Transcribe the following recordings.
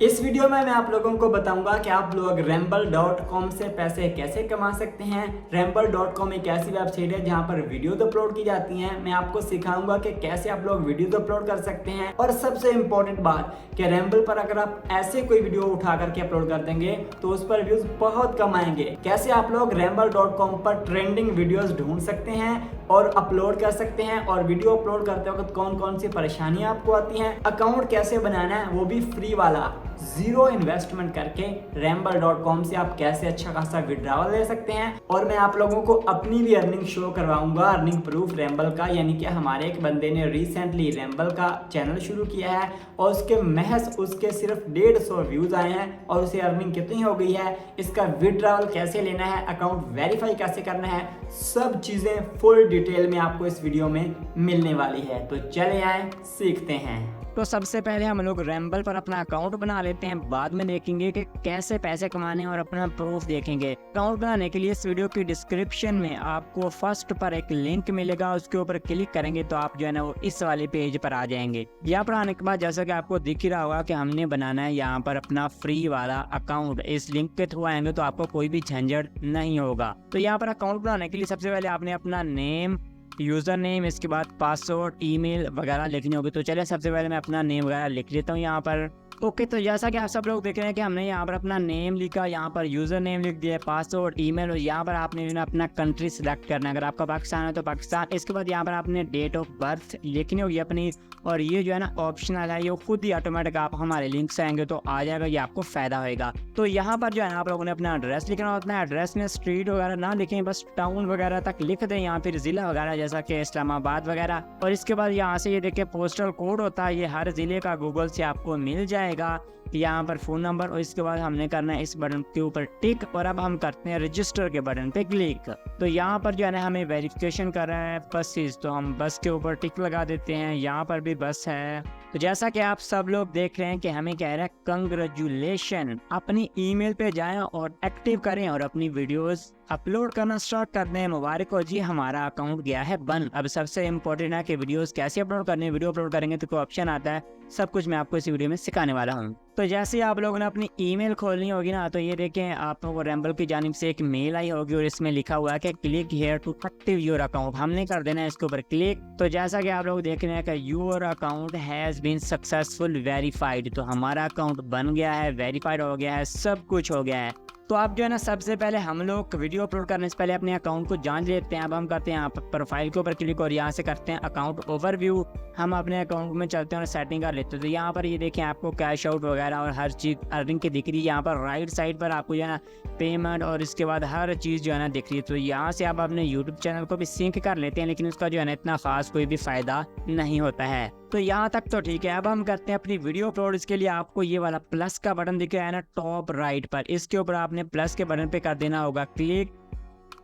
इस वीडियो में मैं आप लोगों को बताऊंगा कि आप लोग Ramble.com से पैसे कैसे कमा सकते हैं। Ramble.com एक ऐसी वेबसाइट है जहां पर वीडियोज अपलोड की जाती हैं। मैं आपको सिखाऊंगा कि कैसे आप लोग वीडियोज अपलोड कर सकते हैं। और सबसे इंपॉर्टेंट बात कि Ramble पर अगर आप ऐसे कोई वीडियो उठा करके अपलोड कर देंगे तो उस पर व्यूज बहुत कम आएंगे। कैसे आप लोग Ramble.com पर ट्रेंडिंग वीडियोज ढूंढ सकते हैं और अपलोड कर सकते हैं, और वीडियो अपलोड करते वक्त कौन कौन सी परेशानियां आपको आती हैं, अकाउंट कैसे बनाना है वो भी फ्री वाला, जीरो इन्वेस्टमेंट करके Ramble.com से आप कैसे अच्छा खासा विड्रॉवल ले सकते हैं। और मैं आप लोगों को अपनी भी अर्निंग शो करवाऊंगा, अर्निंग प्रूफ Ramble का। यानी कि हमारे एक बंदे ने रिसेंटली Ramble का चैनल शुरू किया है और उसके सिर्फ 150 व्यूज आए हैं और उसे अर्निंग कितनी हो गई है, इसका विड्रॉवल कैसे लेना है, अकाउंट वेरीफाई कैसे करना है, सब चीजें फुल डिटेल में आपको इस वीडियो में मिलने वाली है। तो चले आए सीखते हैं। तो सबसे पहले हम लोग Ramble पर अपना अकाउंट बना लेते हैं, बाद में देखेंगे कि कैसे पैसे कमाने और अपना प्रूफ देखेंगे। अकाउंट बनाने के लिए इस वीडियो की डिस्क्रिप्शन में आपको फर्स्ट पर एक लिंक मिलेगा, उसके ऊपर क्लिक करेंगे तो आप जो है ना वो इस वाले पेज पर आ जाएंगे। यहाँ पर आने के बाद जैसा कि आपको दिख ही रहा होगा कि हमने बनाना है यहाँ पर अपना फ्री वाला अकाउंट। इस लिंक के थ्रू आएंगे तो आपको कोई भी झंझट नहीं होगा। तो यहाँ पर अकाउंट बनाने के लिए सबसे पहले आपने अपना नेम, यूज़र नेम, इसके बाद पासवर्ड, ईमेल वगैरह लिखनी होगी। तो चलिए सबसे पहले मैं अपना नेम वगैरह लिख लेता हूँ यहाँ पर। ओके, तो जैसा कि आप सब लोग देख रहे हैं कि हमने यहाँ पर अपना नेम लिखा, यहाँ पर यूज़र नेम लिख दिया, पासवर्ड, ईमेल, और यहाँ पर आपने अपना कंट्री सिलेक्ट करना है। अगर आपका पाकिस्तान है तो पाकिस्तान। इसके बाद यहाँ पर आपने डेट ऑफ बर्थ लिखनी होगी अपनी, और ये जो है ना ऑप्शनल है, ये खुद ही ऑटोमेटिक आप हमारे लिंक से आएंगे तो आ जाएगा, ये आपको फ़ायदा होगा। तो यहाँ पर जो है ना आप लोगों ने अपना एड्रेस लिखना होता है। एड्रेस में स्ट्रीट वगैरह ना लिखें, बस टाउन वगैरह तक लिख दें, यहाँ फिर ज़िला वगैरह जैसा कि इस्लामाबाद वगैरह। और इसके बाद यहाँ से ये देखिए पोस्टल कोड होता है, ये हर ज़िले का गूगल से आपको मिल जाएगा। यहाँ पर फ़ोन नंबर, और इसके बाद हमने करना है इस बटन के ऊपर टिक, और अब हम करते हैं रजिस्टर के बटन पे क्लिक। तो यहाँ पर जो है ना हमें वेरिफिकेशन कर रहा है बसेस, तो हम बस के ऊपर टिक लगा देते हैं। यहाँ पर भी बस है। तो जैसा कि आप सब लोग देख रहे हैं कि हमें कह रहा है कंग्रेचुलेशन। अपनी ईमेल पे जाएं और एक्टिव करें और अपनी वीडियोस अपलोड करना स्टार्ट कर दें। मुबारक हो जी, हमारा अकाउंट गया है बंद। अब सबसे इम्पोर्टेंट है कि वीडियोस कैसे अपलोड करने हैं। वीडियो अपलोड करेंगे तो कोई ऑप्शन आता है, सब कुछ मैं आपको इस वीडियो में सिखाने वाला हूँ। तो जैसे ही आप लोगों ने अपनी ईमेल खोलनी होगी ना, तो ये देखें आपको Ramble की जानिब से एक मेल आई होगी और इसमें लिखा हुआ है कि click here to active your account. हमने कर देना है इसके ऊपर क्लिक। तो जैसा कि आप लोग देख रहे हैं कि your account has been successful verified, तो हमारा अकाउंट बन गया है, वेरीफाइड हो गया है, सब कुछ हो गया है। तो आप जो है ना सबसे पहले हम लोग वीडियो अपलोड करने से पहले अपने अकाउंट को जांच लेते हैं। अब हम करते हैं यहाँ पर प्रोफाइल के ऊपर क्लिक और यहाँ से करते हैं अकाउंट ओवरव्यू। हम अपने अकाउंट में चलते हैं और सेटिंग कर लेते हैं। तो यहाँ पर ये देखें आपको कैश आउट वगैरह और हर चीज़ अर्निंग की दिख रही है। यहाँ पर राइट साइड पर आपको जो है ना पेमेंट और इसके बाद हर चीज़ जो है ना दिख रही है। तो यहाँ से आप अपने यूट्यूब चैनल को भी सिंक कर लेते हैं, लेकिन उसका जो है ना इतना खास कोई भी फ़ायदा नहीं होता है। तो यहाँ तक तो ठीक है। अब हम करते हैं अपनी वीडियो अपलोड। इसके लिए आपको ये वाला प्लस का बटन दिख रहा है ना टॉप राइट पर, इसके ऊपर आपने प्लस के बटन पे कर देना होगा क्लिक।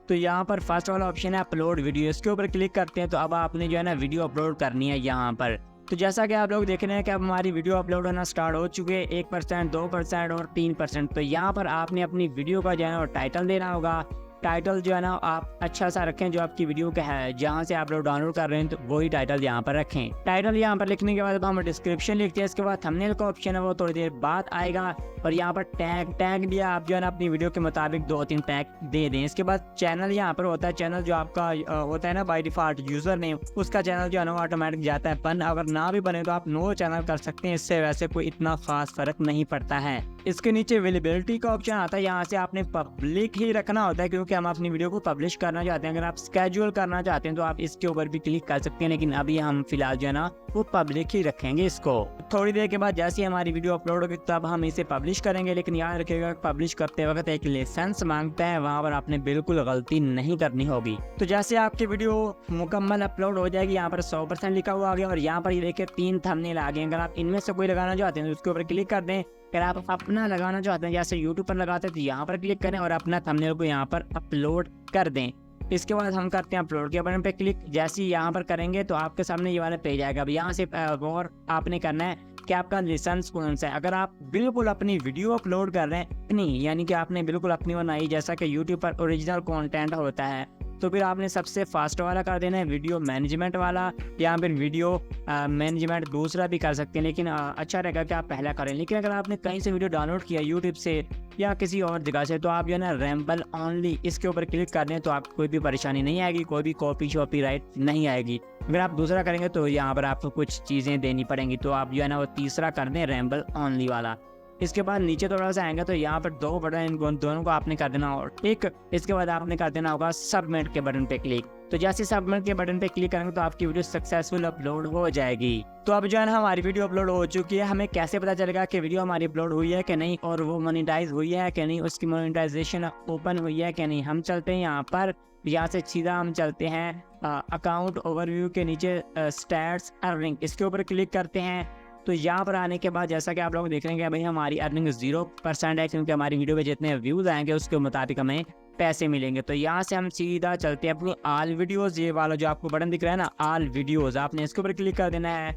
तो यहाँ पर फर्स्ट वाला ऑप्शन है अपलोड वीडियो, इसके ऊपर क्लिक करते हैं। तो अब आपने जो है ना वीडियो अपलोड करनी है यहाँ पर। तो जैसा कि आप लोग देख रहे हैं कि अब हमारी वीडियो अपलोड होना स्टार्ट हो चुके हैं, 1%, 2% और 3%। तो यहाँ पर आपने अपनी वीडियो का जो है ना टाइटल देना होगा। टाइटल जो है ना आप अच्छा सा रखें जो आपकी वीडियो का है, जहाँ से आप लोग डाउनलोड कर रहे हैं तो वही टाइटल यहाँ पर रखें। टाइटल यहाँ पर लिखने के बाद हम डिस्क्रिप्शन लिखते हैं। इसके बाद थंबनेल का ऑप्शन है वो थोड़ी देर बाद आएगा, और यहाँ पर टैग दिया, आप जो है ना अपनी वीडियो के मुताबिक 2-3 टैग दे दें। इसके बाद चैनल यहाँ पर होता है, चैनल जो आपका होता है ना बाय डिफॉल्ट यूज़र नेम, उसका चैनल जो है ना ऑटोमेटिक जाता है बन। अगर ना भी बने तो आप नो चैनल कर सकते हैं, इससे वैसे कोई इतना खास फर्क नहीं पड़ता है। इसके नीचे अवेलेबिलिटी का ऑप्शन आता है, यहाँ से आपने पब्लिक ही रखना होता है क्योंकि हम अपनी वीडियो को पब्लिश करना चाहते हैं। अगर आप स्केड्यूल करना चाहते हैं तो आप इसके ऊपर भी क्लिक कर सकते हैं, लेकिन अभी हम फिलहाल जो है ना वो पब्लिक ही रखेंगे इसको। थोड़ी देर के बाद जैसे हमारी वीडियो अपलोड होगी तब हम इसे पब्लिश करेंगे, लेकिन याद रखिएगा पब्लिश करते वक्त एक लाइसेंस मांगता है, वहाँ पर आपने बिल्कुल गलती नहीं करनी होगी। तो जैसे आपकी वीडियो मुकम्मल अपलोड हो जाएगी, यहाँ पर 100% लिखा हुआ आ गया, और यहाँ पर ये देखिए 3 थंबनेल आ गए। अगर आप इनमें से कोई लगाना चाहते हैं तो उसके ऊपर क्लिक कर दें। अगर आप अपना लगाना चाहते हैं जैसे यूट्यूब पर लगाते हैं तो यहाँ पर क्लिक करें और अपना थंबनेल को यहाँ पर अपलोड कर दें। इसके बाद हम करते हैं अपलोड के बटन पे क्लिक। जैसे ही यहाँ पर करेंगे तो आपके सामने ये वाला पेज आएगा। अब यहाँ से गौर आपने करना है कि आपका लाइसेंस कौन सा है। अगर आप बिल्कुल अपनी वीडियो अपलोड कर रहे हैं अपनी, यानी कि आपने बिल्कुल अपनी बनाई, जैसा कि यूट्यूब पर ओरिजिनल कंटेंट होता है, तो फिर आपने सबसे फास्ट वाला कर देना है, वीडियो मैनेजमेंट वाला, या फिर वीडियो मैनेजमेंट दूसरा भी कर सकते हैं, लेकिन अच्छा रहेगा कि आप पहला करें। लेकिन अगर आपने कहीं से वीडियो डाउनलोड किया यूट्यूब से या किसी और जगह से, तो आप जो है ना रैम्बल ओनली इसके ऊपर क्लिक कर दें तो आपको कोई भी परेशानी नहीं आएगी, कोई भी कॉपीराइट नहीं आएगी। अगर आप दूसरा करेंगे तो यहाँ पर आपको कुछ चीज़ें देनी पड़ेंगी, तो आप जो है ना वो तीसरा कर दें रैम्बल ओनली वाला। इसके बाद नीचे थोड़ा सा आएंगे तो यहाँ पर 2 बटन, इन दोनों को आपने कर देना और टिक। इसके बाद आपने कर देना होगा सबमिट के बटन पे क्लिक। तो जैसे सबमिट के बटन पे क्लिक करेंगे तो आपकी वीडियो सक्सेसफुल अपलोड हो जाएगी। तो अब जो है ना हमारी वीडियो अपलोड हो चुकी है। हमें कैसे पता चलेगा कि वीडियो हमारी अपलोड हुई है कि नहीं और वो मोनेटाइज हुई है कि नहीं, उसकी मोनेटाइजेशन ओपन हुई है कि नहीं। हम चलते हैं यहाँ से सीधा हम चलते हैं अकाउंट ओवरव्यू के नीचे स्टैट्स अर्निंग, इसके ऊपर क्लिक करते हैं। तो यहाँ पर आने के बाद जैसा कि आप लोग देख रहे हैं कि भाई हमारी अर्निंग 0% है, क्योंकि हमारी वीडियो पे जितने व्यूज़ आएंगे उसके मुताबिक हमें पैसे मिलेंगे। तो यहाँ से हम सीधा चलते हैं अपनी ऑल वीडियोज़, ये वाला जो आपको बटन दिख रहा है ना ऑल वीडियोज़, आपने इसके ऊपर क्लिक कर देना है।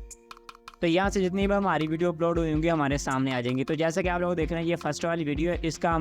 तो यहाँ से जितनी भी हमारी वीडियो अपलोड हुई होंगी हमारे सामने आ जाएंगी। तो जैसा कि आप लोग देख रहे हैं ये फर्स्ट वाली वीडियो है, इसका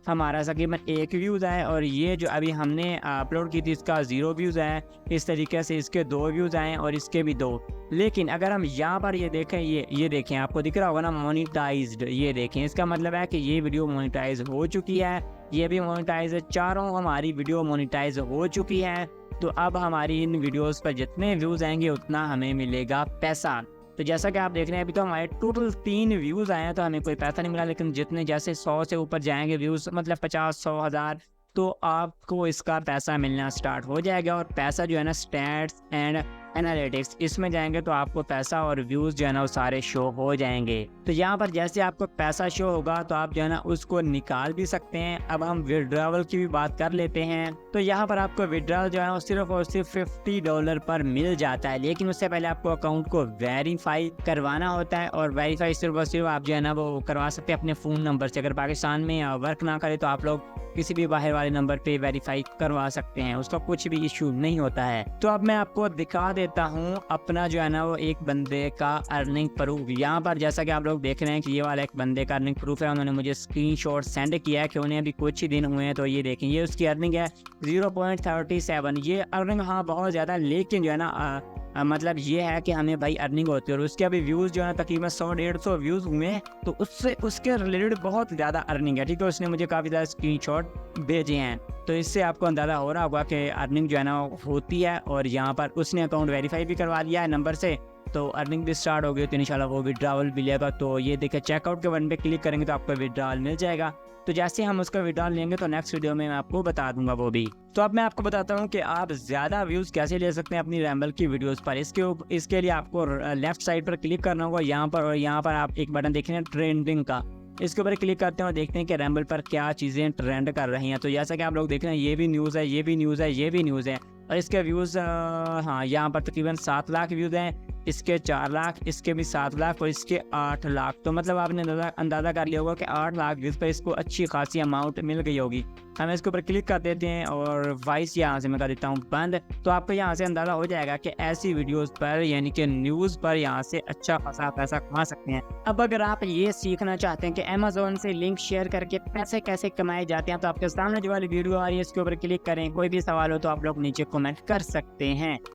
हमारा तकरीबन 1 व्यूज़ है, और ये जो अभी हमने अपलोड की थी इसका 0 व्यूज़ है। इस तरीके से इसके 2 व्यूज़ आए और इसके भी 2। लेकिन अगर हम यहाँ पर ये देखें, ये देखें, आपको दिख रहा होगा ना मोनेटाइज्ड, ये देखें, इसका मतलब है कि ये वीडियो मोनेटाइज हो चुकी है, ये भी मोनेटाइज है, चारों हमारी वीडियो मोनेटाइज हो चुकी है। तो अब हमारी इन वीडियोज़ पर जितने व्यूज़ आएंगे उतना हमें मिलेगा पैसा। तो जैसा कि आप देख रहे हैं अभी तो हमारे टोटल 3 व्यूज़ आए हैं तो हमें कोई पैसा नहीं मिला, लेकिन जितने जैसे 100 से ऊपर जाएंगे व्यूज़, मतलब 50, 100, 1000, तो आपको इसका पैसा मिलना स्टार्ट हो जाएगा। और पैसा जो है ना स्टैट्स एंड एनालिटिक्स इसमें जाएंगे तो आपको पैसा और व्यूज़ जो है ना वो सारे शो हो जाएंगे। तो यहाँ पर जैसे आपको पैसा शो होगा तो आप जो है ना उसको निकाल भी सकते हैं। अब हम विड्रॉवल की भी बात कर लेते हैं। तो यहाँ पर आपको विड्रॉवल जो है वो सिर्फ और सिर्फ $50 पर मिल जाता है, लेकिन उससे पहले आपको अकाउंट को वेरीफाई करवाना होता है। और वेरीफाई सिर्फ और सिर्फ आप जो है ना वो करवा सकते हैं अपने फ़ोन नंबर से। अगर पाकिस्तान में वर्क ना करे तो आप लोग किसी भी बाहर वाले नंबर पे वेरीफाई करवा सकते हैं, उसका कुछ भी इशू नहीं होता है। तो अब मैं आपको दिखा देता हूँ अपना जो है ना वो एक बंदे का अर्निंग प्रूफ। यहाँ पर जैसा कि आप लोग देख रहे हैं कि ये वाला एक बंदे का अर्निंग प्रूफ है, उन्होंने मुझे स्क्रीनशॉट सेंड किया है कि उन्हें अभी कुछ ही दिन हुए हैं। तो ये देखें, ये उसकी अर्निंग है 0.37। ये अर्निंग हाँ बहुत ज़्यादा, लेकिन जो है ना मतलब ये है कि हमें भाई अर्निंग होती है। और उसके अभी व्यूज़ जो है तकरीबन 100-150 व्यूज़ हुए हैं, तो उसके रिलेटेड बहुत ज़्यादा अर्निंग है। ठीक है, उसने मुझे काफ़ी ज़्यादा स्क्रीनशॉट भेजे हैं, तो इससे आपको अंदाज़ा हो रहा होगा कि अर्निंग जो है ना होती है। और यहाँ पर उसने अकाउंट वेरीफाई भी करवा लिया है नंबर से, तो अर्निंग भी स्टार्ट हो गई। तो इंशाल्लाह वो विड्रॉवल भी लेगा। तो ये देखिए चेकआउट के बटन पे क्लिक करेंगे तो आपको विड्रॉवल मिल जाएगा। तो जैसे हम उसका विड्रॉवल लेंगे तो नेक्स्ट वीडियो में मैं आपको बता दूंगा वो भी। तो अब मैं आपको बताता हूँ कि आप ज़्यादा व्यूज़ कैसे ले सकते हैं अपनी रैम्बल की वीडियोस पर। इसके लिए आपको लेफ्ट साइड पर क्लिक करना होगा यहाँ पर, और यहाँ पर आप एक बटन देखेंगे ट्रेंडिंग का, इसके ऊपर क्लिक करते हैं और देखते हैं कि रैम्बल पर क्या चीज़ें ट्रेंड कर रही हैं। तो जैसा कि आप लोग देख रहे हैं ये भी न्यूज़ है, ये भी न्यूज़ है, ये भी न्यूज़ है। और इसके व्यूज़ हाँ यहाँ पर तकरीबन 7 लाख व्यूज़ हैं, इसके 4 लाख, इसके भी 7 लाख और इसके 8 लाख। तो मतलब आपने अंदाज़ा कर लिया होगा कि 8 लाख व्यूज़ पर इसको अच्छी खासी अमाउंट मिल गई होगी। हम इसके ऊपर क्लिक कर देते हैं और वॉइस यहाँ से मैं कर देता हूँ बंद। तो आपको यहाँ से अंदाज़ा हो जाएगा कि ऐसी वीडियोस पर यानी कि न्यूज़ पर यहाँ से अच्छा खासा पैसा कमा सकते हैं। अब अगर आप ये सीखना चाहते हैं कि अमेज़ॉन से लिंक शेयर करके पैसे कैसे कमाए जाते हैं, तो आपके सामने जो वाली वीडियो आ रही है इसके ऊपर क्लिक करें। कोई भी सवाल हो तो आप लोग नीचे कमेंट कर सकते हैं।